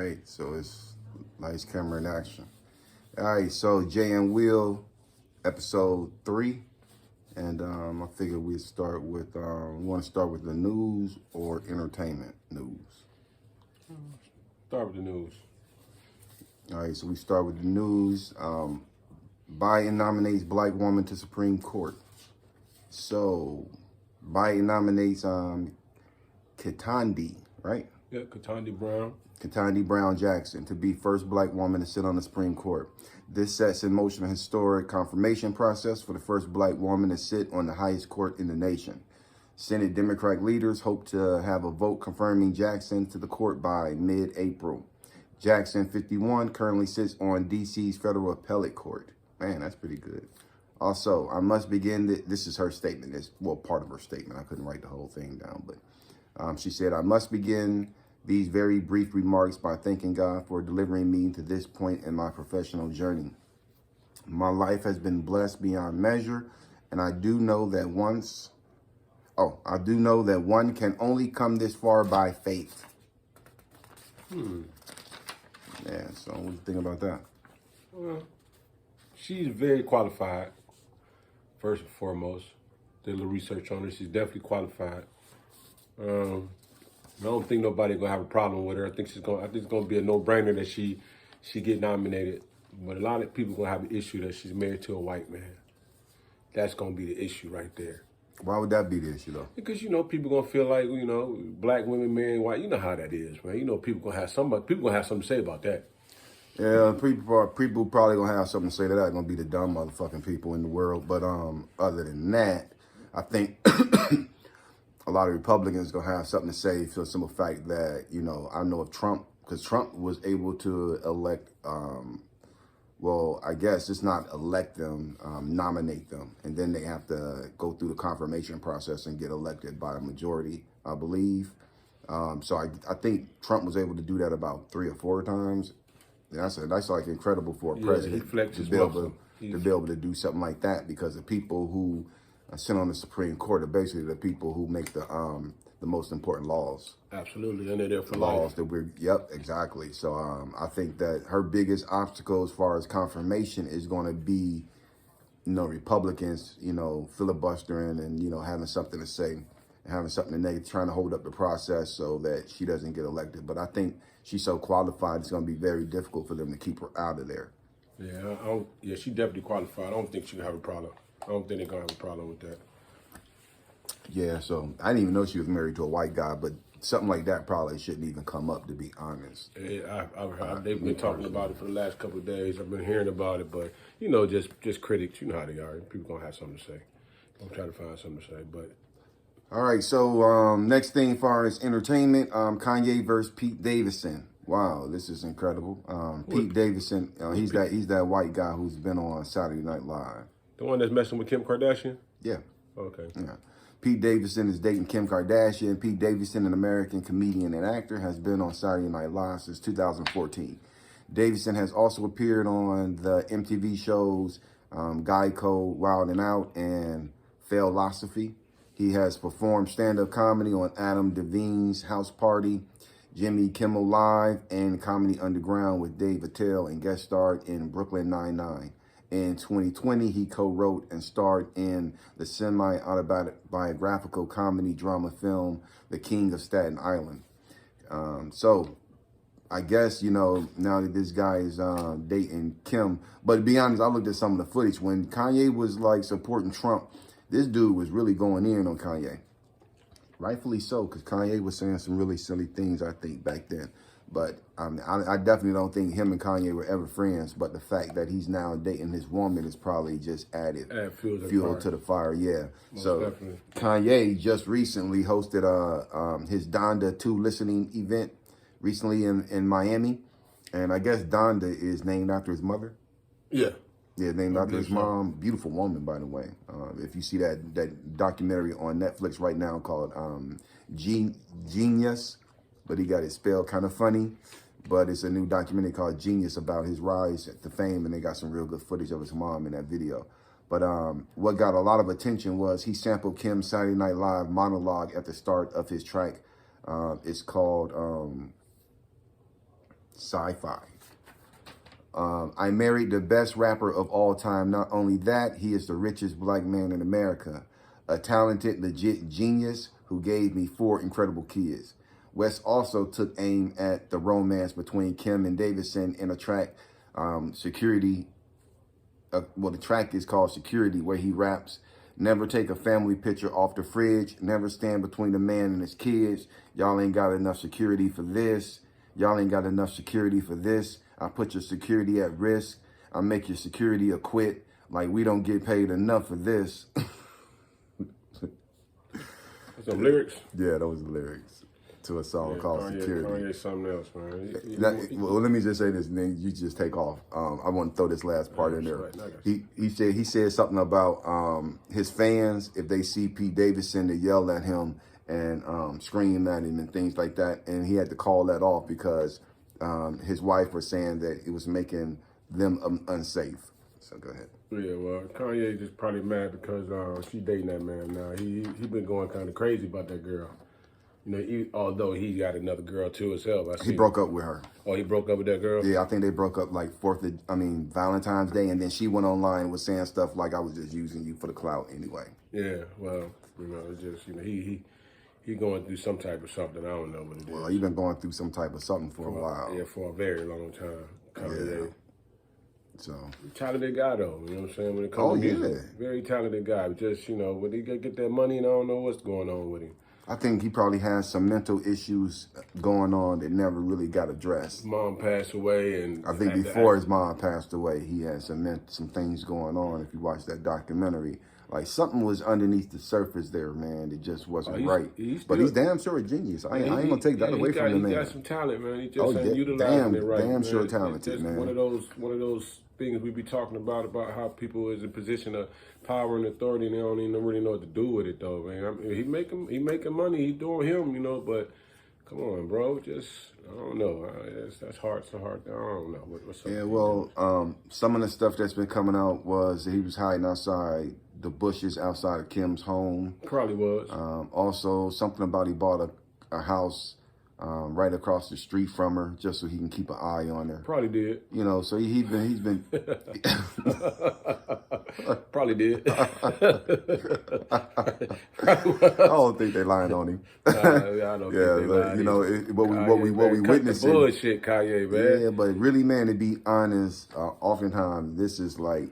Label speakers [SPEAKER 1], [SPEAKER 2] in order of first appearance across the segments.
[SPEAKER 1] right, so it's nice camera in action. All right, so J&Wil, episode 3, and I figured we'd start with, we want to start with the news or entertainment news?
[SPEAKER 2] Start with the news.
[SPEAKER 1] All right, so we start with the news. Biden nominates Black woman to Supreme Court. So Biden nominates Ketanji, right?
[SPEAKER 2] Yeah,
[SPEAKER 1] Ketanji Brown Jackson to be first Black woman to sit on the Supreme Court. This sets in motion a historic confirmation process for the first Black woman to sit on the highest court in the nation. Senate Democratic leaders hope to have a vote confirming Jackson to the court by mid-April. Jackson, 51, currently sits on D.C.'s federal appellate court. Man, that's pretty good. Also, I must begin, this is her statement. It's, well, part of her statement. I couldn't write the whole thing down, but she said, I must begin these very brief remarks by thanking God for delivering me to this point in my professional journey. My life has been blessed beyond measure, and I do know that one can only come this far by faith. Yeah, so what do you think about that?
[SPEAKER 2] Well, she's very qualified, first and foremost. Did a little research on her. She's definitely qualified. I don't think nobody gonna have a problem with her. I think it's gonna be a no-brainer that she get nominated. But a lot of people gonna have an issue that she's married to a white man. That's gonna be the issue right there.
[SPEAKER 1] Why would that be the issue though?
[SPEAKER 2] Because people gonna feel like Black women marrying white. You know how that is, man. People gonna have something to say about that.
[SPEAKER 1] Yeah, people probably gonna have something to say to that. Gonna be the dumb motherfucking people in the world. But other than that, I think a lot of Republicans gonna have something to say for the simple fact that I know if Trump, because Trump was able to elect. Well, I guess it's not elect them, nominate them, and then they have to go through the confirmation process and get elected by a majority, I believe. So I think Trump was able to do that about 3 or 4 times. That's like incredible for a president to be able to do something like that, because the people who sit on the Supreme Court are basically the people who make the most important laws.
[SPEAKER 2] Absolutely, and they're there for
[SPEAKER 1] laws
[SPEAKER 2] life.
[SPEAKER 1] Yep, exactly. So I think that her biggest obstacle as far as confirmation is going to be, Republicans, filibustering and having something to say, and having something to negative, trying to hold up the process so that she doesn't get elected. But I think she's so qualified, it's going to be very difficult for them to keep her out of there.
[SPEAKER 2] Yeah, she's definitely qualified. I don't think she'll have a problem. I don't think they're gonna have a problem with that.
[SPEAKER 1] Yeah, so I didn't even know she was married to a white guy, but something like that probably shouldn't even come up, to be honest.
[SPEAKER 2] Yeah, they've been talking about it for the last couple of days. I've been hearing about it, but just critics, you know how they are. People gonna have something to say. I'm trying to find something to say, but.
[SPEAKER 1] All right, so next thing as far as entertainment, Kanye versus Pete Davidson. Wow, this is incredible. Pete Davidson, he's that white guy who's been on Saturday Night Live.
[SPEAKER 2] The one that's messing with Kim Kardashian?
[SPEAKER 1] Yeah.
[SPEAKER 2] Okay.
[SPEAKER 1] Yeah. Pete Davidson is dating Kim Kardashian. Pete Davidson, an American comedian and actor, has been on Saturday Night Live since 2014. Davidson has also appeared on the MTV shows Guy Code, Wild and Out, and Philosophy. He has performed stand-up comedy on Adam Devine's House Party, Jimmy Kimmel Live, and Comedy Underground with Dave Attell, and guest starred in Brooklyn Nine-Nine. In 2020, he co-wrote and starred in the semi-autobiographical comedy drama film, The King of Staten Island. So I guess, now that this guy is dating Kim, but to be honest, I looked at some of the footage. When Kanye was like supporting Trump, this dude was really going in on Kanye. Rightfully so, because Kanye was saying some really silly things, I think, back then. But I definitely don't think him and Kanye were ever friends. But the fact that he's now dating his woman is probably just added fuel to the fire. Yeah.
[SPEAKER 2] Most
[SPEAKER 1] so
[SPEAKER 2] definitely.
[SPEAKER 1] Kanye just recently hosted his Donda 2 listening event recently in Miami. And I guess Donda is named after his mother.
[SPEAKER 2] Yeah.
[SPEAKER 1] Yeah, named after his mom. Beautiful woman, by the way. If you see that documentary on Netflix right now called Genius, but he got it spelled kind of funny. But it's a new documentary called Genius about his rise to fame, and they got some real good footage of his mom in that video. But what got a lot of attention was he sampled Kim's Saturday Night Live monologue at the start of his track. It's called Sci-fi. I married the best rapper of all time. Not only that, he is the richest black man in America. A talented, legit genius who gave me 4 incredible kids. West also took aim at the romance between Kim and Davidson in a track, Security. Well, the track is called Security, where he raps, "Never take a family picture off the fridge. Never stand between the man and his kids. Y'all ain't got enough security for this. Y'all ain't got enough security for this. I put your security at risk. I make your security acquit. Like, we don't get paid enough for this."
[SPEAKER 2] Some lyrics?
[SPEAKER 1] Yeah, those are lyrics to a song called Security.
[SPEAKER 2] Kanye something else, man.
[SPEAKER 1] Well, let me just say this, and then you just take off. I want to throw this last part in there. He said something about his fans, if they see Pete Davidson, to yell at him and scream at him and things like that, and he had to call that off because his wife was saying that it was making them unsafe. So go ahead.
[SPEAKER 2] Yeah, well, Kanye just probably mad because she dating that man now. He been going kind of crazy about that girl. You know, although he got another girl too himself.
[SPEAKER 1] He broke up with her.
[SPEAKER 2] Oh, he broke up with that girl?
[SPEAKER 1] Yeah, I think they broke up like Valentine's Day, and then she went online and was saying stuff like, "I was just using you for the clout anyway."
[SPEAKER 2] Yeah, well, you know, it's just, you know, he going through some type of something. I don't know what it is.
[SPEAKER 1] Well, he's been going through some type of something for a while.
[SPEAKER 2] Yeah, for a very long time. Kanye.
[SPEAKER 1] Yeah. So
[SPEAKER 2] talented guy though, you know what I'm saying? When it comes to music, very talented guy. Just, you know, when he get that money, and I don't know what's going on with him.
[SPEAKER 1] I think he probably has some mental issues going on that never really got addressed.
[SPEAKER 2] His mom passed away, and
[SPEAKER 1] I think before his mom passed away, he had some things going on. If you watch that documentary, like something was underneath the surface there, man. It just wasn't right. But he's damn sure a genius. I ain't gonna take that away from the man.
[SPEAKER 2] He got some talent, man. He just ain't utilizing it right.
[SPEAKER 1] Damn sure talented, man.
[SPEAKER 2] One of those things we be talking about how people is in position of power and authority, and they don't even really know what to do with it, though, man. I mean, he making money, he doing him, you know. But come on, bro, just I don't know. That's hard. I don't know what's up.
[SPEAKER 1] Yeah, well, some of the stuff that's been coming out was that he was hiding outside the bushes outside of Kim's home.
[SPEAKER 2] Probably was.
[SPEAKER 1] Also, something about he bought a house right across the street from her just so he can keep an eye on her.
[SPEAKER 2] Probably did.
[SPEAKER 1] You know, so he's been
[SPEAKER 2] probably did.
[SPEAKER 1] I don't think they lying on him.
[SPEAKER 2] I don't think they lying.
[SPEAKER 1] You know, what we witnessing.
[SPEAKER 2] Bullshit, Kanye, man.
[SPEAKER 1] Yeah, but really, man, to be honest, oftentimes this is like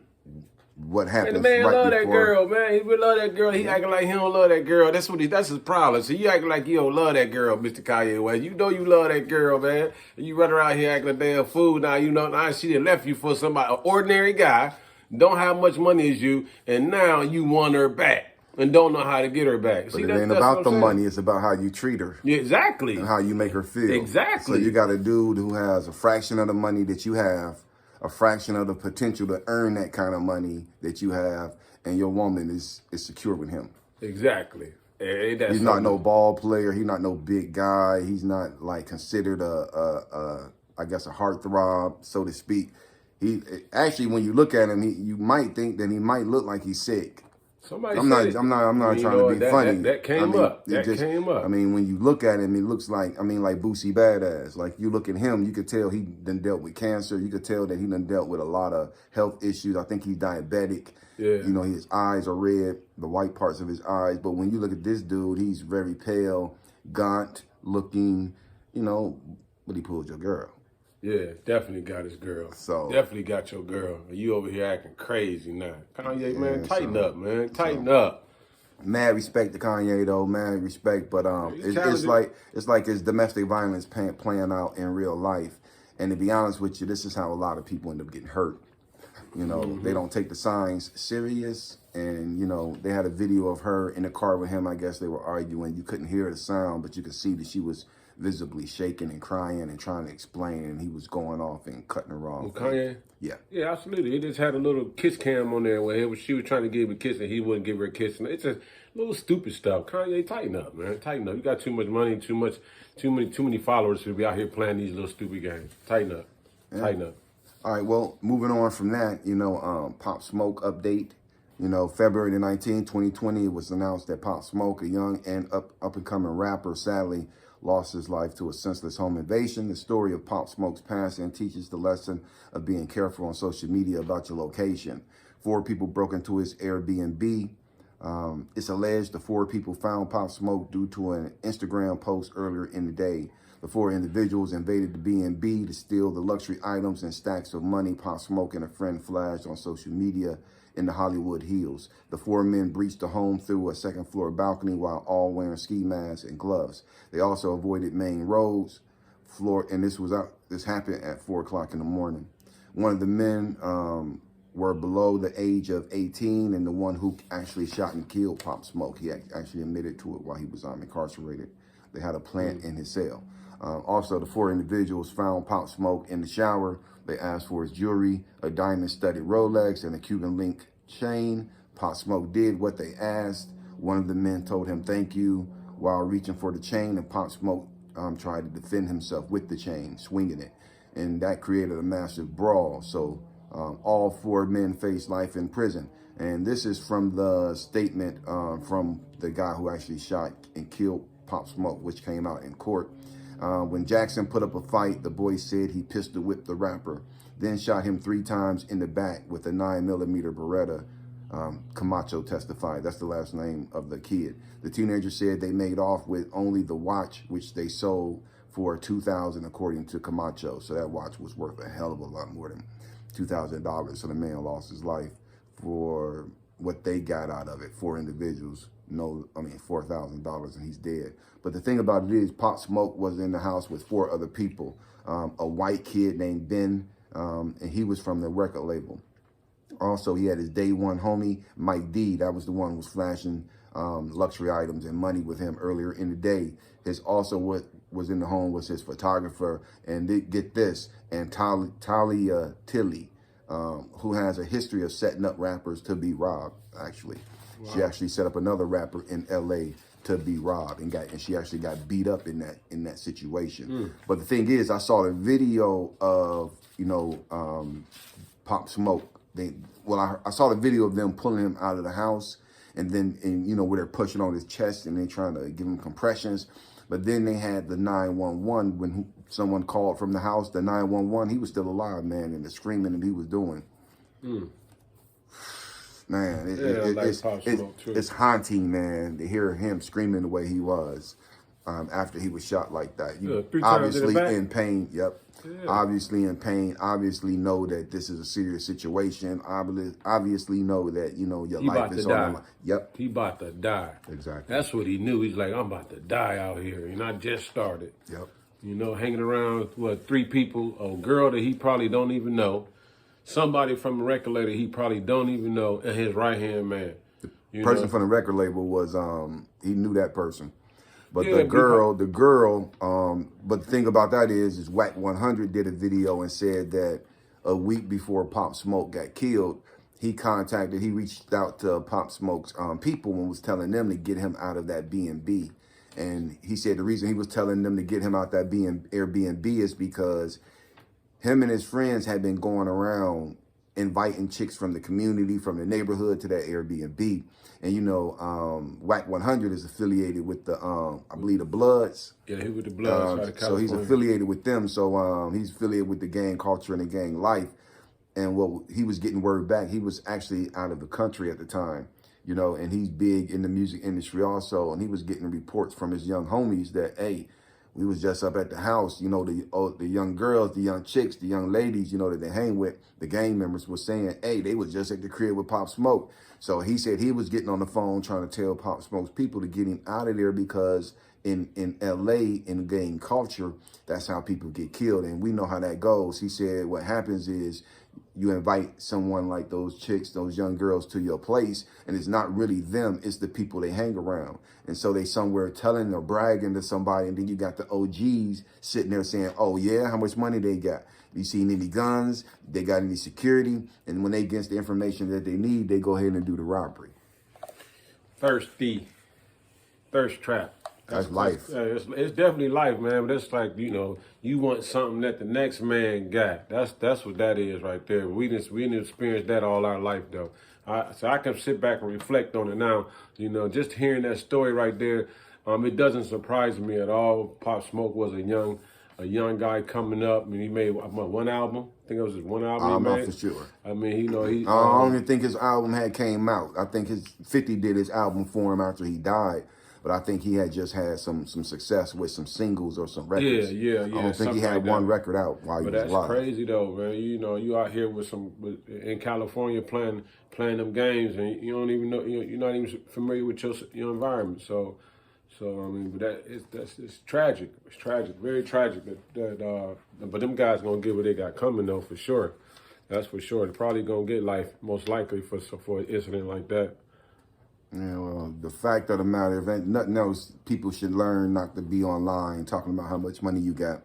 [SPEAKER 1] what happens.
[SPEAKER 2] And the man
[SPEAKER 1] right
[SPEAKER 2] love
[SPEAKER 1] before.
[SPEAKER 2] That girl, man. He really love that girl. He acting like he don't love that girl. That's his problem. So you acting like you don't love that girl, Mr. Kanye West. You know you love that girl, man. And you run around here acting a damn fool. Now you know now she done left you for somebody, an ordinary guy, don't have much money as you, and now you want her back and don't know how to get her back.
[SPEAKER 1] But it ain't about the money. It's about how you treat her.
[SPEAKER 2] Yeah, exactly.
[SPEAKER 1] And how you make her feel.
[SPEAKER 2] Exactly.
[SPEAKER 1] So you got a dude who has a fraction of the money that you have, a fraction of the potential to earn that kind of money that you have, and your woman is secure with him.
[SPEAKER 2] Exactly.
[SPEAKER 1] He's not no ball player. He's not no big guy. He's not like considered a heartthrob, so to speak. He actually, when you look at him, you might think that he might look like he's sick.
[SPEAKER 2] I'm not
[SPEAKER 1] trying to be funny.
[SPEAKER 2] That came up.
[SPEAKER 1] I mean, when you look at him, it looks like Boosie Badass. Like you look at him, you could tell he done dealt with cancer. You could tell that he done dealt with a lot of health issues. I think he's diabetic. Yeah. You know, his eyes are red, the white parts of his eyes. But when you look at this dude, he's very pale, gaunt looking. You know, but he pulled your girl.
[SPEAKER 2] Yeah, definitely got his girl.
[SPEAKER 1] So
[SPEAKER 2] definitely got your girl. You over here acting crazy now. Kanye, man, tighten up, man. Tighten up.
[SPEAKER 1] Mad respect to Kanye though, mad respect. But it's like his domestic violence playing out in real life. And to be honest with you, this is how a lot of people end up getting hurt. You know, they don't take the signs serious. And, you know, they had a video of her in the car with him. I guess they were arguing. You couldn't hear the sound, but you could see that she was visibly shaking and crying and trying to explain, and he was going off and cutting her off.
[SPEAKER 2] Well, Kanye?
[SPEAKER 1] Yeah.
[SPEAKER 2] Yeah, absolutely. He just had a little kiss cam on there where she was trying to give him a kiss and he wouldn't give her a kiss. And it's just little stupid stuff. Kanye, tighten up, man. Tighten up. You got too much money, too many followers to be out here playing these little stupid games. Tighten up. Yeah. Tighten up.
[SPEAKER 1] All right, well, moving on from that, you know, Pop Smoke update. You know, February the 19th, 2020, it was announced that Pop Smoke, a young and up-and-coming rapper, sadly lost his life to a senseless home invasion. The story of Pop Smoke's passing teaches the lesson of being careful on social media about your location. 4 people broke into his Airbnb. It's alleged the 4 people found Pop Smoke due to an Instagram post earlier in the day. The 4 individuals invaded the B&B to steal the luxury items and stacks of money Pop Smoke and a friend flashed on social media in the Hollywood Hills. The 4 men breached the home through a second-floor balcony while all wearing ski masks and gloves. They also avoided main roads. And this happened at 4 o'clock in the morning. One of the men were below the age of 18, and the one who actually shot and killed Pop Smoke, he actually admitted to it while he was incarcerated. They had a plant in his cell. Also, the 4 individuals found Pop Smoke in the shower. They asked for his jewelry, a diamond-studded Rolex, and a Cuban link chain. Pop Smoke did what they asked. One of the men told him thank you while reaching for the chain, and Pop Smoke tried to defend himself with the chain, swinging it. And that created a massive brawl. So all 4 men faced life in prison. And this is from the statement from the guy who actually shot and killed Pop Smoke, which came out in court. When Jackson put up a fight, the boy said he pistol whipped the rapper, then shot him 3 times in the back with a 9mm Beretta. Camacho testified. That's the last name of the kid. The teenager said they made off with only the watch, which they sold for $2,000, according to Camacho. So that watch was worth a hell of a lot more than $2,000. So the man lost his life for what they got out of it. 4 individuals, $4,000, and he's dead. But the thing about it is, Pop Smoke was in the house with 4 other people. A white kid named Ben, and he was from the record label. Also, he had his day one homie, Mike D. That was the one who was flashing luxury items and money with him earlier in the day. What was in the home was his photographer, and get this, and Talia Tilly, who has a history of setting up rappers to be robbed, actually. Wow. She actually set up another rapper in L.A. to be robbed, and she actually got beat up in that situation. But the thing is, I saw the video of, Pop Smoke. I saw the video of them pulling him out of the house, and where they're pushing on his chest and they're trying to give him compressions. But then they had the 911 when someone called from the house. The 911, he was still alive, man, and the screaming that he was doing. Man, it's haunting, man, to hear him screaming the way he was after he was shot like that. You obviously in pain. Yep. Yeah. Obviously in pain. Obviously know that this is a serious situation. Obviously know that your life is on the line. Yep.
[SPEAKER 2] He about to die.
[SPEAKER 1] Exactly.
[SPEAKER 2] That's what he knew. He's like, I'm about to die out here, and I just started.
[SPEAKER 1] Yep.
[SPEAKER 2] Hanging around with 3 people, a girl that he probably don't even know, somebody from the record label he probably don't even know, and his right-hand man.
[SPEAKER 1] The person from the record label was, he knew that person. But the girl, but the thing about that is Wack 100 did a video and said that a week before Pop Smoke got killed, he reached out to Pop Smoke's people and was telling them to get him out of that B&B. And he said the reason he was telling them to get him out that Airbnb is because him and his friends had been going around inviting chicks from the community, from the neighborhood to that Airbnb. And Wack 100 is affiliated with the, I believe, the Bloods.
[SPEAKER 2] Yeah, he with the Bloods.
[SPEAKER 1] So he's affiliated with them. So he's affiliated with the gang culture and the gang life. And what he was getting word back, he was actually out of the country at the time, and he's big in the music industry also. And he was getting reports from his young homies that, hey, we was just up at the house, the young girls, the young chicks, the young ladies, that they hang with, the gang members were saying, hey, they was just at the crib with Pop Smoke. So he said he was getting on the phone trying to tell Pop Smoke's people to get him out of there because in L.A., in gang culture, that's how people get killed. And we know how that goes. He said what happens is you invite someone like those chicks, those young girls to your place, and it's not really them, it's the people they hang around. And so they somewhere telling or bragging to somebody, and then you got the OGs sitting there saying, oh yeah, how much money they got? You seen any guns? They got any security? And when they get the information that they need, they go ahead and do the robbery.
[SPEAKER 2] Thirst trap.
[SPEAKER 1] That's life.
[SPEAKER 2] It's definitely life, man. But it's like, you want something that the next man got. That's what that is right there. We didn't experience that all our life, though. So I can sit back and reflect on it now. Just hearing that story right there, It doesn't surprise me at all. Pop Smoke was a young guy coming up. I mean, he made one album. I think it was just one album he
[SPEAKER 1] I'm
[SPEAKER 2] made.
[SPEAKER 1] not for sure.
[SPEAKER 2] I mean, he.
[SPEAKER 1] I don't even think his album had came out. I think 50 did his album for him after he died. But I think he had just had some success with some singles or some records.
[SPEAKER 2] Yeah.
[SPEAKER 1] I don't think he had one record out while he was alive.
[SPEAKER 2] But that's crazy though, man. You out here in California playing them games, and you don't even know you're not even familiar with your environment. So I mean, but it's tragic. It's tragic, very tragic. But them guys gonna get what they got coming though, for sure. That's for sure. They're probably gonna get life, most likely, for an incident like that.
[SPEAKER 1] Yeah, well, the fact of the matter, if nothing else, people should learn not to be online talking about how much money you got.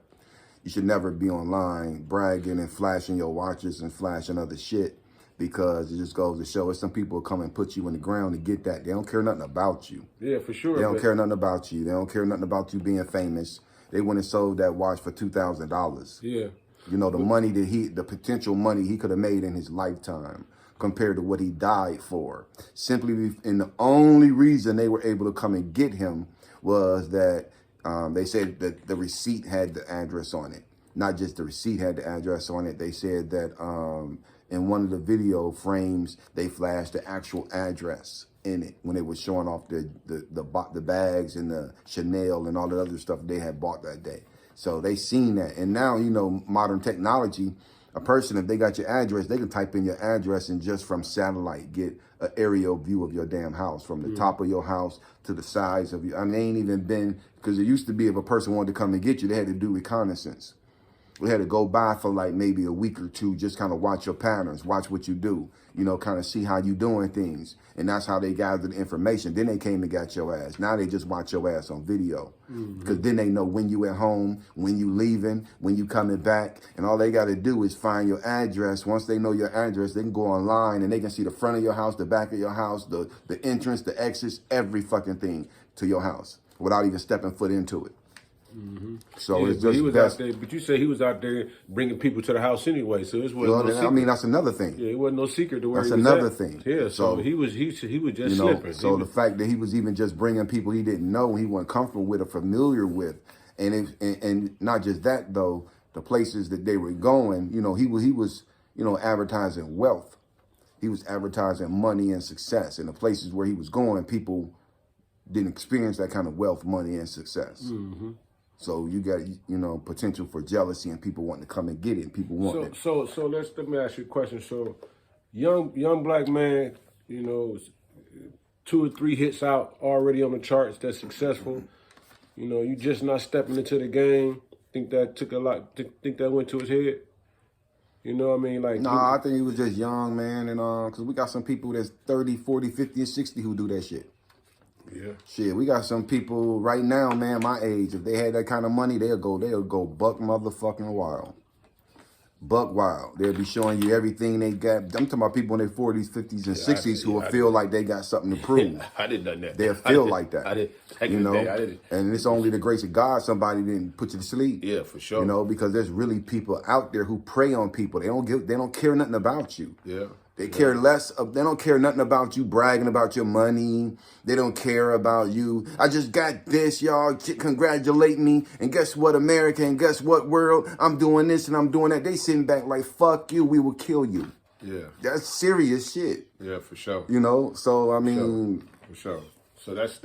[SPEAKER 1] You should never be online bragging and flashing your watches and flashing other shit, because it just goes to show us some people come and put you in the ground to get that. They don't care nothing about you.
[SPEAKER 2] Yeah, for sure.
[SPEAKER 1] They don't care nothing about you. They don't care nothing about you being famous. They went and sold that watch for $2,000.
[SPEAKER 2] Yeah.
[SPEAKER 1] You know, the potential money he could have made in his lifetime compared to what he died for. And the only reason they were able to come and get him was that they said that the receipt had the address on it. Not just the receipt had the address on it. They said that in one of the video frames, they flashed the actual address in it when they were showing off the bags and the Chanel and all the other stuff they had bought that day. So they seen that. And now, you know, modern technology, a person, if they got your address, they can type in your address and just from satellite get an aerial view of your damn house, from the top of your house to the sides of your. I mean, they ain't even been, because it used to be if a person wanted to come and get you, they had to do reconnaissance. We had to go by for like maybe a week or two, just kind of watch your patterns, watch what you do, you know, kind of see how you doing things. And that's how they gathered the information. Then they came and got your ass. Now they just watch your ass on video. Because then they know when you at home, when you leaving, when you coming back. And all they got to do is find your address. Once they know your address, they can go online and they can see the front of your house, the back of your house, the entrance, the exits, every fucking thing to your house without even stepping foot into it. So
[SPEAKER 2] yeah,
[SPEAKER 1] it's just
[SPEAKER 2] he was
[SPEAKER 1] best.
[SPEAKER 2] out there, but you say he was out there bringing people to the house anyway, so this wasn't no secret.
[SPEAKER 1] I mean, that's another thing.
[SPEAKER 2] Yeah, it wasn't no secret to where
[SPEAKER 1] that's
[SPEAKER 2] he was
[SPEAKER 1] another
[SPEAKER 2] at.
[SPEAKER 1] thing.
[SPEAKER 2] Yeah, so he was just slipping.
[SPEAKER 1] So the fact that he was even just bringing people he didn't know, he wasn't comfortable with or familiar with, and not just that though, the places that they were going, you know, he was advertising wealth. He was advertising money and success, and the places where he was going, people didn't experience that kind of wealth, money, and success. So you got, potential for jealousy and people wanting to come and get it. People want it.
[SPEAKER 2] So let me ask you a question. So young black man, 2 or 3 hits out already on the charts. That's successful. You just not stepping into the game. Think that took a lot. Think that went to his head. You know what I mean? Like,
[SPEAKER 1] I think he was just young, man, and because we got some people that's 30, 40, 50, and 60 who do that shit.
[SPEAKER 2] Yeah.
[SPEAKER 1] Shit, we got some people right now, man, my age, if they had that kind of money, they'll go buck motherfucking wild. Buck wild. They'll be showing you everything they got. I'm talking about people in their 40s, 50s, and 60s who will feel like they got something to prove.
[SPEAKER 2] I didn't done that.
[SPEAKER 1] They'll feel like that.
[SPEAKER 2] I did.
[SPEAKER 1] And it's only the grace of God somebody didn't put you to sleep.
[SPEAKER 2] Yeah, for sure.
[SPEAKER 1] Because there's really people out there who prey on people. They don't care nothing about you.
[SPEAKER 2] Yeah.
[SPEAKER 1] They care less. They don't care nothing about you bragging about your money. They don't care about you. I just got this, y'all. Congratulate me. And guess what, America? And guess what, world? I'm doing this and I'm doing that. They sitting back like, fuck you. We will kill you.
[SPEAKER 2] Yeah.
[SPEAKER 1] That's serious shit.
[SPEAKER 2] Yeah, for sure.
[SPEAKER 1] So I mean,
[SPEAKER 2] for sure. So that's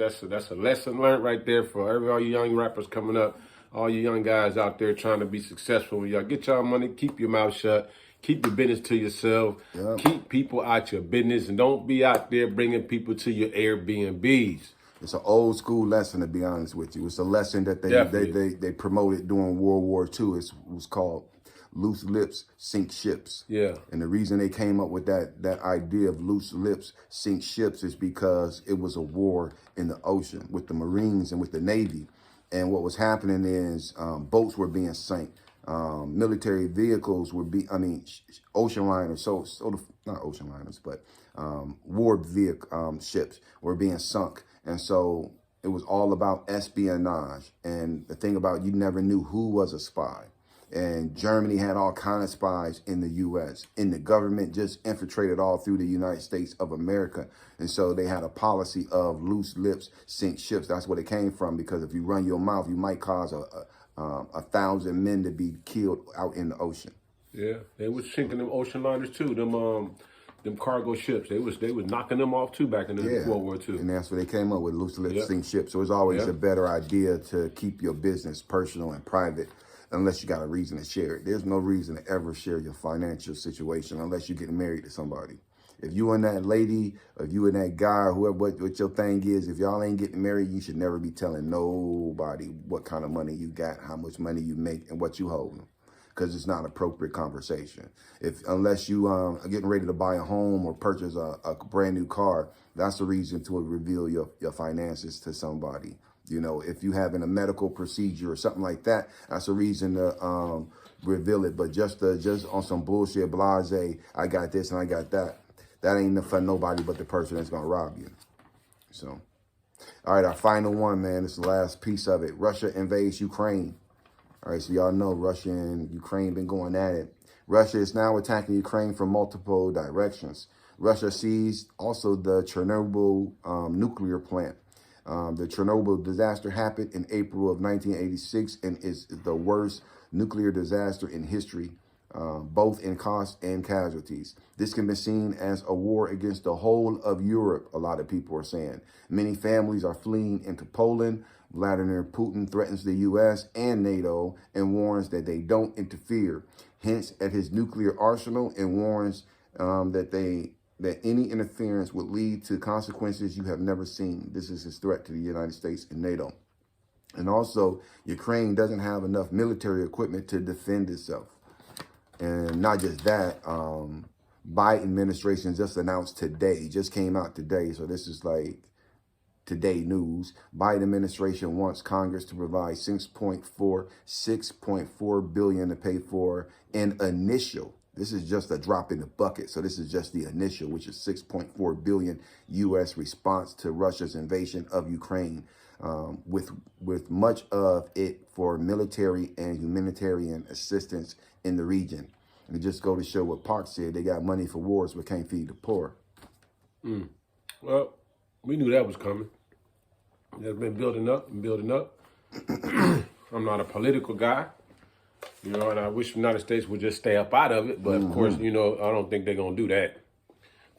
[SPEAKER 2] a lesson learned right there for all you young rappers coming up, all you young guys out there trying to be successful. Y'all get y'all money, keep your mouth shut. Keep your business to yourself. Yeah. Keep people out your business, and don't be out there bringing people to your Airbnbs.
[SPEAKER 1] It's an old school lesson, to be honest with you. It's a lesson that they promoted during World War II. It was called loose lips sink ships.
[SPEAKER 2] Yeah.
[SPEAKER 1] And the reason they came up with that idea of loose lips sink ships is because it was a war in the ocean with the Marines and with the Navy. And what was happening is boats were being sank. Military vehicles ocean liners, not ocean liners, but war vehicle ships were being sunk. And so it was all about espionage. And the thing about, you never knew who was a spy. And Germany had all kind of spies in the U.S. And the government just infiltrated all through the United States of America. And so they had a policy of loose lips sink ships. That's where it came from, because if you run your mouth, you might cause 1,000 men to be killed out in the ocean.
[SPEAKER 2] Yeah, they was sinking them ocean liners too. Them cargo ships. They was knocking them off too back in the World War II.
[SPEAKER 1] And that's where they came up with loose lips sink ships. So it's always a better idea to keep your business personal and private, unless you got a reason to share it. There's no reason to ever share your financial situation unless you're getting married to somebody. If you and that lady, or if you and that guy, or whoever, what your thing is, if y'all ain't getting married, you should never be telling nobody what kind of money you got, how much money you make, and what you hold. Because it's not appropriate conversation. Unless you are getting ready to buy a home or purchase a brand new car, that's the reason to reveal your finances to somebody. You know, if you having a medical procedure or something like that, that's a reason to reveal it. But just on some bullshit, blase, I got this and I got that, that ain't for nobody but the person that's gonna rob you. So, all right, our final one, man. This is the last piece of it. Russia invades Ukraine. All right, so y'all know Russia and Ukraine been going at it. Russia is now attacking Ukraine from multiple directions. Russia seized also the Chernobyl nuclear plant. The Chernobyl disaster happened in April of 1986 and is the worst nuclear disaster in history, both in cost and casualties. This can be seen as a war against the whole of Europe, a lot of people are saying. Many families are fleeing into Poland. Vladimir Putin threatens the U.S. and NATO and warns that they don't interfere, hints at his nuclear arsenal, and warns that any interference would lead to consequences you have never seen. This is his threat to the United States and NATO. And also, Ukraine doesn't have enough military equipment to defend itself. And not just that, Biden administration just announced today, just came out today, so this is like today news. Biden administration wants Congress to provide $6.4 billion to pay for an initial. This is just a drop in the bucket. So this is just the initial, which is $6.4 billion U.S. response to Russia's invasion of Ukraine, with much of it for military and humanitarian assistance in the region. And just go to show what Park said, they got money for wars but can't feed the poor.
[SPEAKER 2] Well, we knew that was coming. It's been building up and building up. I'm not a political guy, you know, and I wish the United States would just stay up out of it. But of course, you know, I don't think they're going to do that.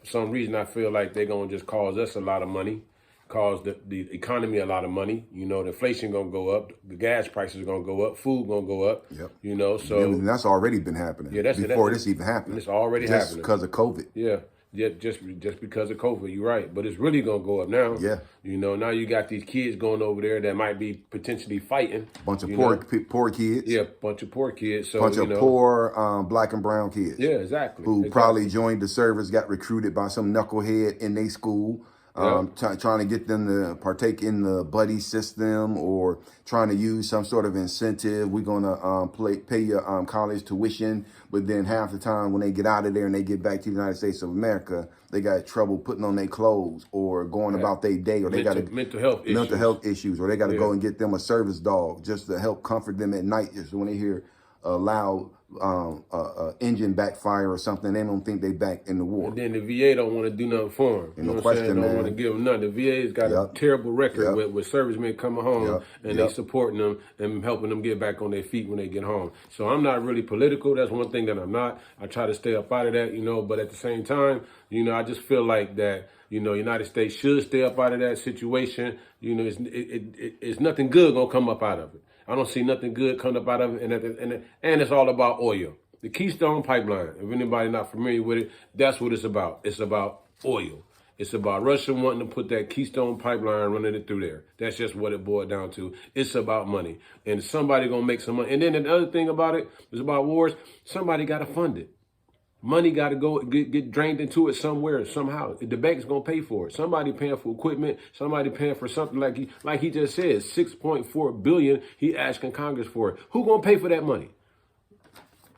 [SPEAKER 2] For some reason, I feel like they're going to just cause us a lot of money, cause the economy a lot of money. You know, the inflation going to go up, the gas prices are going to go up, food going to go up.
[SPEAKER 1] Yep.
[SPEAKER 2] You know, so.
[SPEAKER 1] And that's already been happening.
[SPEAKER 2] Yeah,
[SPEAKER 1] before this even happened.
[SPEAKER 2] It's already
[SPEAKER 1] just
[SPEAKER 2] happening.
[SPEAKER 1] Because of COVID.
[SPEAKER 2] Yeah. Yeah, just because of COVID, you're right. But it's really going to go up now.
[SPEAKER 1] Yeah.
[SPEAKER 2] You know, now you got these kids going over there that might be potentially fighting.
[SPEAKER 1] Bunch of poor kids.
[SPEAKER 2] Yeah, bunch of poor kids. So,
[SPEAKER 1] bunch of poor black and brown kids.
[SPEAKER 2] Yeah, exactly.
[SPEAKER 1] Who probably joined the service, got recruited by some knucklehead in their school, trying to get them to partake in the buddy system, or trying to use some sort of incentive. We're going to pay your college tuition, but then half the time when they get out of there and they get back to the United States of America, they got trouble putting on their clothes or going about their day, or they got
[SPEAKER 2] mental health issues,
[SPEAKER 1] or they got to go and get them a service dog just to help comfort them at night. Just when they hear a loud engine backfire or something, they don't think they back in the war.
[SPEAKER 2] And then the VA don't want to do nothing for them. You know what I'm saying? Don't want to give them nothing. The VA's got a terrible record with servicemen coming home and they supporting them and helping them get back on their feet when they get home. So I'm not really political. That's one thing that I'm not. I try to stay up out of that, you know, but at the same time, you know, I just feel like that, you know, United States should stay up out of that situation. You know, it's nothing good going to come up out of it. I don't see nothing good coming up out of it, and it's all about oil. The Keystone Pipeline, if anybody not familiar with it, that's what it's about. It's about oil. It's about Russia wanting to put that Keystone Pipeline, running it through there. That's just what it boiled down to. It's about money. And somebody going to make some money. And then the other thing about it is about wars, somebody got to fund it. Money got to go get drained into it somewhere, somehow. The bank's going to pay for it. Somebody paying for equipment. Somebody paying for something like he just said, $6.4 billion. He asking Congress for it. Who going to pay for that money?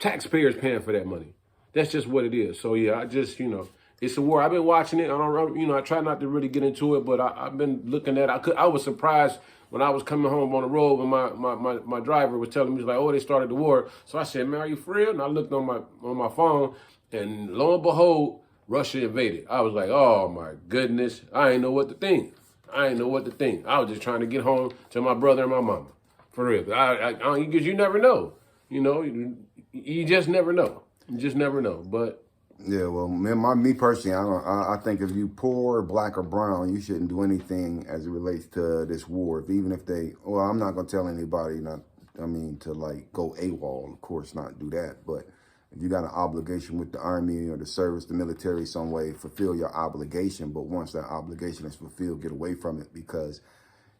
[SPEAKER 2] Taxpayers paying for that money. That's just what it is. So yeah, I just, you know, it's a war. I've been watching it. I try not to really get into it, but I've been looking at it. I was surprised when I was coming home on the road, when my driver was telling me, like, oh, they started the war. So I said, man, are you for real? And I looked on my phone, and lo and behold, Russia invaded. I was like, oh my goodness, I ain't know what to think. I was just trying to get home to my brother and my mama, for real. Because you never know, you just never know. You just never know. But
[SPEAKER 1] yeah, well, me personally, I think if you poor, black or brown, you shouldn't do anything as it relates to this war. Even if I'm not gonna tell anybody to like go AWOL, of course not do that. But if you got an obligation with the army or the service, the military, some way, fulfill your obligation. But once that obligation is fulfilled, get away from it, because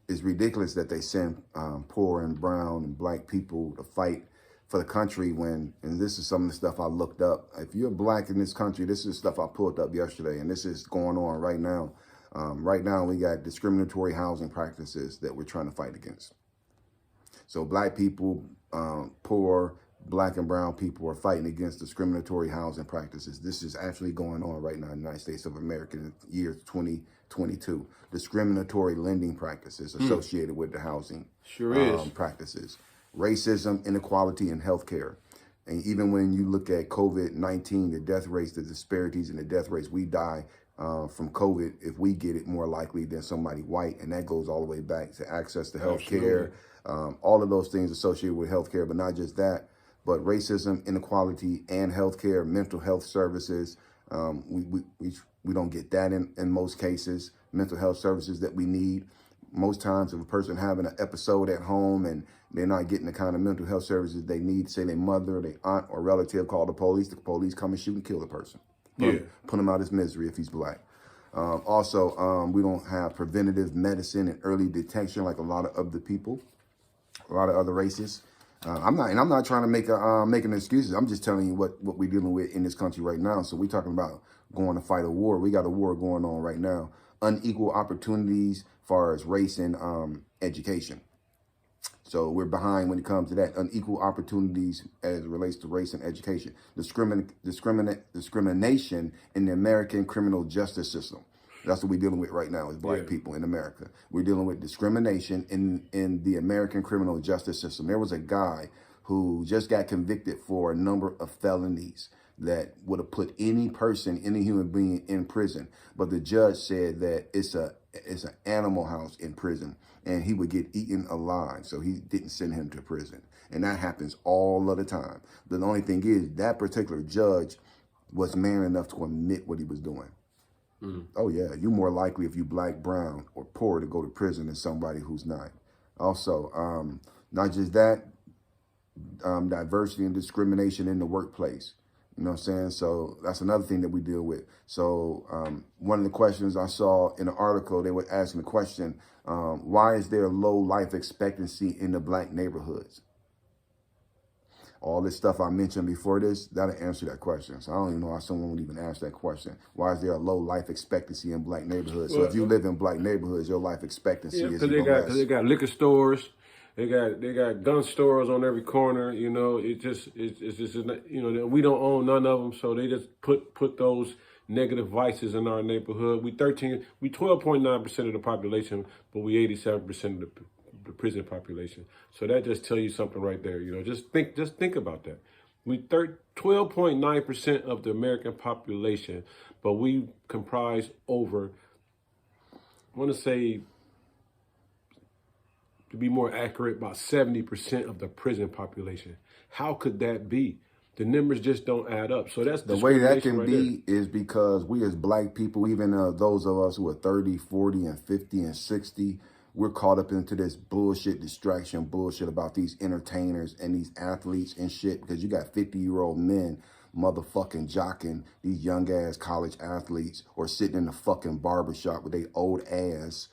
[SPEAKER 1] it's ridiculous that they send poor and brown and black people to fight for the country and this is some of the stuff I looked up. If you're black in this country, this is stuff I pulled up yesterday, and this is going on right now. Right now, we got discriminatory housing practices that we're trying to fight against. So black people, poor, black and brown people are fighting against discriminatory housing practices. This is actually going on right now in the United States of America in the year 2022. Discriminatory lending practices associated with the housing practices. Racism, inequality, and healthcare. And even when you look at COVID-19, the death rates, the disparities in the death rates, we die from COVID, if we get it, more likely than somebody white. And that goes all the way back to access to healthcare, all of those things associated with healthcare, but not just that, but racism, inequality, and healthcare, mental health services. We don't get that in most cases. Mental health services that we need. Most times, if a person having an episode at home and they're not getting the kind of mental health services they need, say their mother, their aunt, or relative call the police come and shoot and kill the person. Put him out of his misery if he's black. Also, we don't have preventative medicine and early detection like a lot of other people, a lot of other races. I'm not trying to making excuses. I'm just telling you what we're dealing with in this country right now. So we're talking about going to fight a war. We got a war going on right now. Unequal opportunities as far as race and education. So we're behind when it comes to that. Unequal opportunities as it relates to race and education. Discrimination in the American criminal justice system. That's what we're dealing with right now as black people in America. We're dealing with discrimination in the American criminal justice system. There was a guy who just got convicted for a number of felonies that would have put any person, any human being in prison. But the judge said that it's an animal house in prison and he would get eaten alive. So he didn't send him to prison. And that happens all of the time. The only thing is that particular judge was man enough to admit what he was doing. Oh yeah, you're more likely if you black, brown, or poor to go to prison than somebody who's not. Also, not just that, diversity and discrimination in the workplace. You know what I'm saying? So that's another thing that we deal with. So one of the questions I saw in an article, they were asking the question, why is there low life expectancy in the black neighborhoods? All this stuff I mentioned before this, that'll answer that question. So I don't even know how someone would even ask that question. Why is there a low life expectancy in black neighborhoods? So if you live in black neighborhoods, your life expectancy is
[SPEAKER 2] because they got liquor stores. They got gun stores on every corner. It's just we don't own none of them, so they just put those negative vices in our neighborhood. We 12.9% of the population, but we 87% of the prison population. So that just tells you something right there. Just think about that. We 12.9% of the American population, but we comprise over, I want to say, to be more accurate, about 70% of the prison population. How could that be? The numbers just don't add up. So that's
[SPEAKER 1] the way that can be is because we as black people, even those of us who are 30, 40, and 50 and 60, we're caught up into this bullshit about these entertainers and these athletes and shit, because you got 50-year-old men motherfucking jocking these young ass college athletes or sitting in the fucking barbershop with their old ass,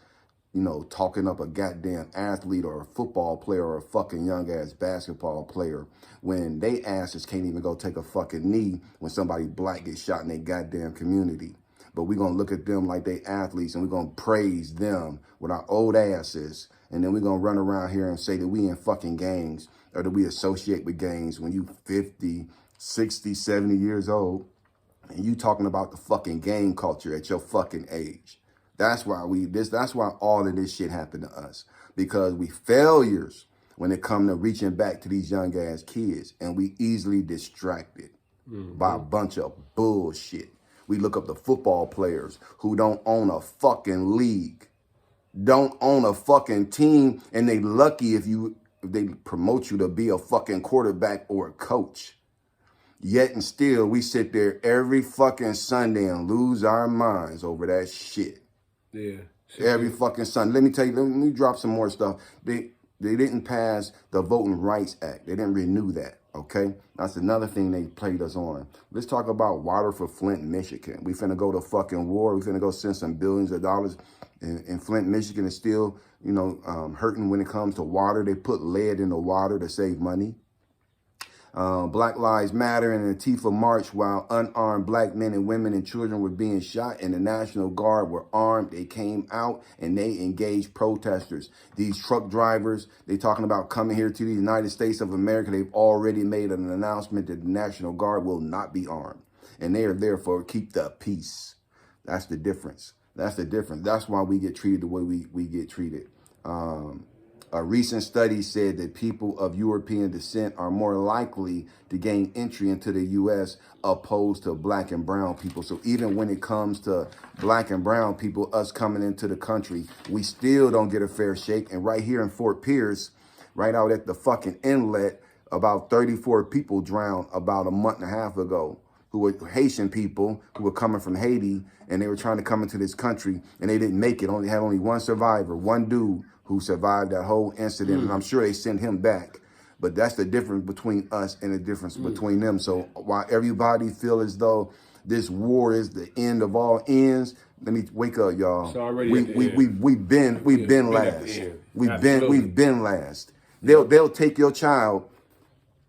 [SPEAKER 1] talking up a goddamn athlete or a football player or a fucking young ass basketball player when they asses can't even go take a fucking knee when somebody black gets shot in their goddamn community. But we're going to look at them like they athletes and we're going to praise them with our old asses. And then we're going to run around here and say that we in fucking gangs or that we associate with gangs when you 50, 60, 70 years old and you talking about the fucking gang culture at your fucking age. That's why all of this shit happened to us. because we failures when it comes to reaching back to these young ass kids, and we easily distracted by a bunch of bullshit. We look up the football players who don't own a fucking league, don't own a fucking team, and they lucky if they promote you to be a fucking quarterback or a coach. Yet and still, we sit there every fucking Sunday and lose our minds over that shit.
[SPEAKER 2] Yeah.
[SPEAKER 1] Every fucking Sunday. Let me tell you, let me drop some more stuff. They didn't pass the Voting Rights Act. They didn't renew that, okay? That's another thing they played us on. Let's talk about water for Flint, Michigan. We finna go to fucking war. We finna go send some billions of dollars. In Flint, Michigan is still, hurting when it comes to water. They put lead in the water to save money. Black Lives Matter and Antifa march while unarmed black men and women and children were being shot, and the National Guard were armed. They came out and they engaged protesters. These truck drivers, they talking about coming here to the United States of America. They've already made an announcement that the National Guard will not be armed, and they are there for keep the peace. That's the difference. That's the difference. That's why we get treated the way we get treated. A recent study said that people of European descent are more likely to gain entry into the U.S. opposed to black and brown people. So even when it comes to black and brown people, us coming into the country, we still don't get a fair shake. And right here in Fort Pierce, right out at the fucking inlet, about 34 people drowned about a month and a half ago, who were Haitian people who were coming from Haiti, and they were trying to come into this country, and they didn't make it. Had only one survivor, one dude who survived that whole incident, and I'm sure they sent him back. But that's the difference between us and the difference between them. So while everybody feel as though this war is the end of all ends, let me wake up, y'all.
[SPEAKER 2] It's already
[SPEAKER 1] we've been last. We've been last. They'll take your child.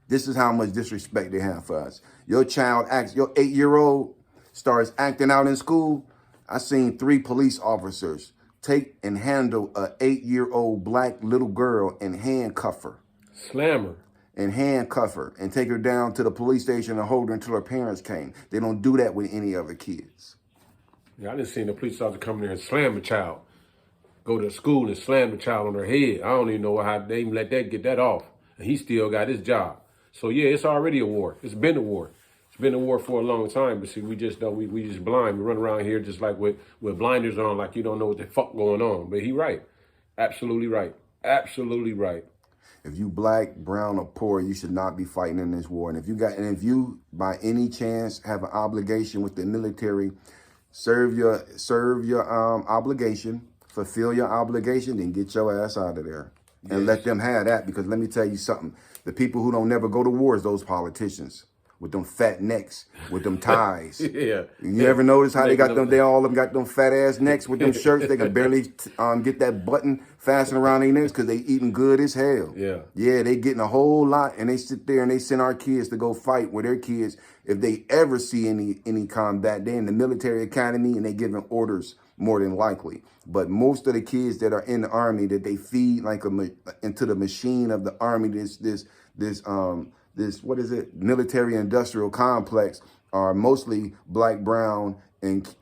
[SPEAKER 1] This is how much disrespect they have for us. Your child acts, your 8-year-old starts acting out in school. I seen 3 police officers take and handle a 8-year-old black little girl and handcuff her.
[SPEAKER 2] Slam her.
[SPEAKER 1] And handcuff her and take her down to the police station and hold her until her parents came. They don't do that with any other kids.
[SPEAKER 2] Yeah, I done seen the police officer come there and slam a child. Go to school and slam the child on her head. I don't even know how they even let that get that off. And he still got his job. So yeah, it's already a war. It's been a war. It's been a war for a long time, but see, we just don't, we just blind. We run around here just like with blinders on, like you don't know what the fuck going on. But he right. Absolutely right. Absolutely right.
[SPEAKER 1] If you black, brown, or poor, you should not be fighting in this war. And if you by any chance have an obligation with the military, serve your obligation, fulfill your obligation, then get your ass out of there. And let them have that, because let me tell you something. The people who don't never go to war is those politicians with them fat necks, with them ties.
[SPEAKER 2] Yeah.
[SPEAKER 1] You ever notice how they got them? They all of them got them fat ass necks with them shirts. They can barely get that button fastened around their necks because they eating good as hell.
[SPEAKER 2] Yeah.
[SPEAKER 1] Yeah, they getting a whole lot, and they sit there and they send our kids to go fight with their kids. If they ever see any combat, they in the military academy and they giving orders more than likely. But most of the kids that are in the army that they feed like into the machine of the army, this what is it, military industrial complex, are mostly black, brown, and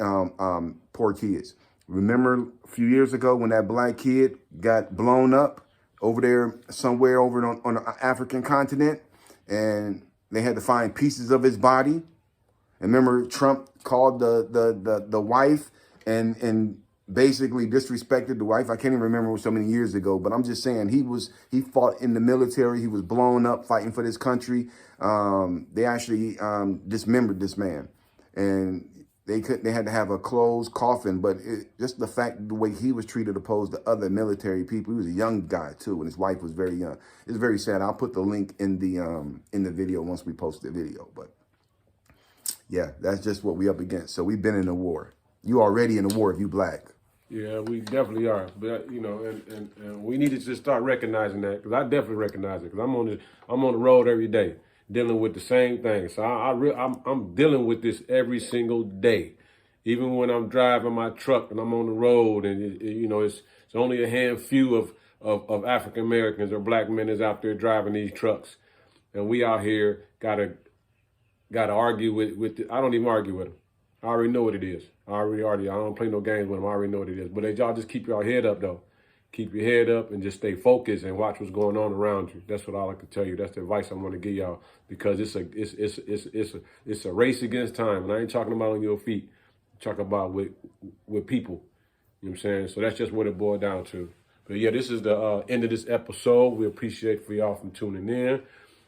[SPEAKER 1] poor kids. Remember a few years ago when that black kid got blown up over there somewhere over on the African continent, and they had to find pieces of his body. And remember Trump called the wife and basically disrespected the wife. I can't even remember, it was so many years ago, but I'm just saying he fought in the military. He was blown up fighting for this country. They actually dismembered this man, and they had to have a closed coffin. But just the fact, the way he was treated opposed to other military people. He was a young guy too, and his wife was very young. It's very sad. I'll put the link in the video once we post the video. But yeah, that's just what we up against. So we've been in a war. You already in the war if you black.
[SPEAKER 2] Yeah, we definitely are. But and we need to just start recognizing that, because I definitely recognize it, because I'm on the road every day dealing with the same thing. So I'm dealing with this every single day, even when I'm driving my truck and I'm on the road, and it's only a handful of African Americans or black men is out there driving these trucks, and we out here gotta argue with I don't even argue with them. I already know what it is. I don't play no games with them. I already know what it is. But y'all just keep your head up, though. keep your head up and just stay focused and watch what's going on around you. That's what all I can tell you. That's the advice I want to give y'all, because it's a race against time. And I ain't talking about on your feet. I'm talking about with people. You know what I'm saying? So that's just what it boiled down to. But yeah, this is the end of this episode. We appreciate for y'all from tuning in.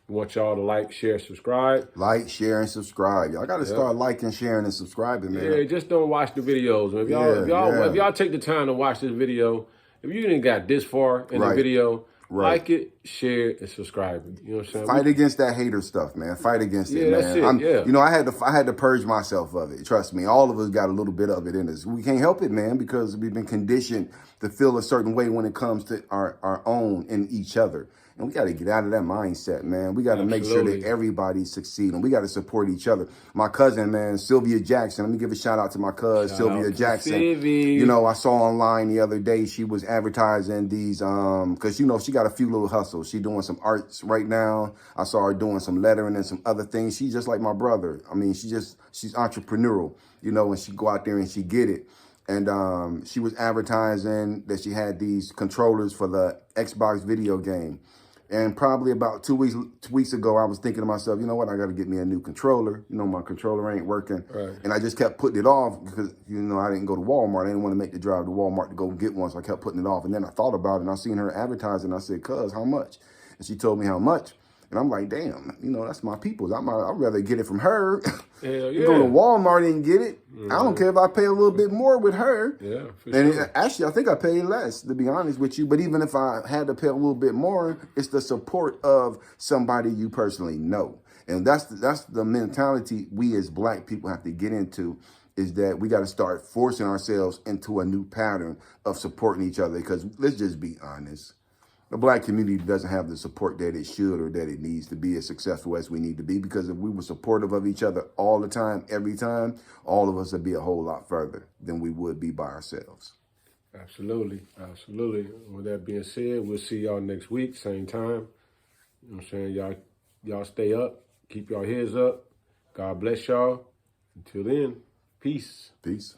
[SPEAKER 2] We want y'all to like, share, subscribe.
[SPEAKER 1] Like, share, and subscribe. Y'all got to start liking, sharing, and subscribing, man.
[SPEAKER 2] Yeah, just don't watch the videos. If y'all take the time to watch this video, if you didn't got this far in the video, like it, share it, and subscribe. You know what I'm saying?
[SPEAKER 1] Fight against that hater stuff, man. Fight against it, man.
[SPEAKER 2] That's it.
[SPEAKER 1] You know, I had to purge myself of it. Trust me, all of us got a little bit of it in us. We can't help it, man, because we've been conditioned to feel a certain way when it comes to our own and each other. And we got to get out of that mindset, man. We got to make sure that everybody's succeeding. We got to support each other. My cousin, man, Sylvia Jackson. Let me give a shout out to my cousin, Sylvia Jackson. You know, I saw online the other day, she was advertising these, because, you know, she got a few little hustles. She doing some arts right now. I saw her doing some lettering and some other things. She's just like my brother. I mean, she's entrepreneurial, you know, and she go out there and she get it. And she was advertising that she had these controllers for the Xbox video game. And probably about 2 weeks ago, I was thinking to myself, you know what, I got to get me a new controller. You know, my controller ain't working.
[SPEAKER 2] Right.
[SPEAKER 1] And I just kept putting it off because, you know, I didn't go to Walmart. I didn't want to make the drive to Walmart to go get one. So I kept putting it off. And then I thought about it and I seen her advertising. I said, cuz, how much? And she told me how much. And I'm like, damn, you know, that's my people's. I'd rather get it from her.
[SPEAKER 2] Hell yeah.
[SPEAKER 1] You go to Walmart and get it. I don't care if I pay a little bit more with her.
[SPEAKER 2] Yeah, for
[SPEAKER 1] and
[SPEAKER 2] sure.
[SPEAKER 1] Actually, I think I paid less, to be honest with you. But even if I had to pay a little bit more, it's the support of somebody you personally know. And that's the mentality we as black people have to get into, is that we got to start forcing ourselves into a new pattern of supporting each other. Because let's just be honest. The black community doesn't have the support that it should or that it needs to be as successful as we need to be, because if we were supportive of each other all the time, every time, all of us would be a whole lot further than we would be by ourselves.
[SPEAKER 2] Absolutely. Absolutely. With that being said, we'll see y'all next week, same time. You know what I'm saying? Y'all stay up. Keep y'all heads up. God bless y'all. Until then, peace.
[SPEAKER 1] Peace.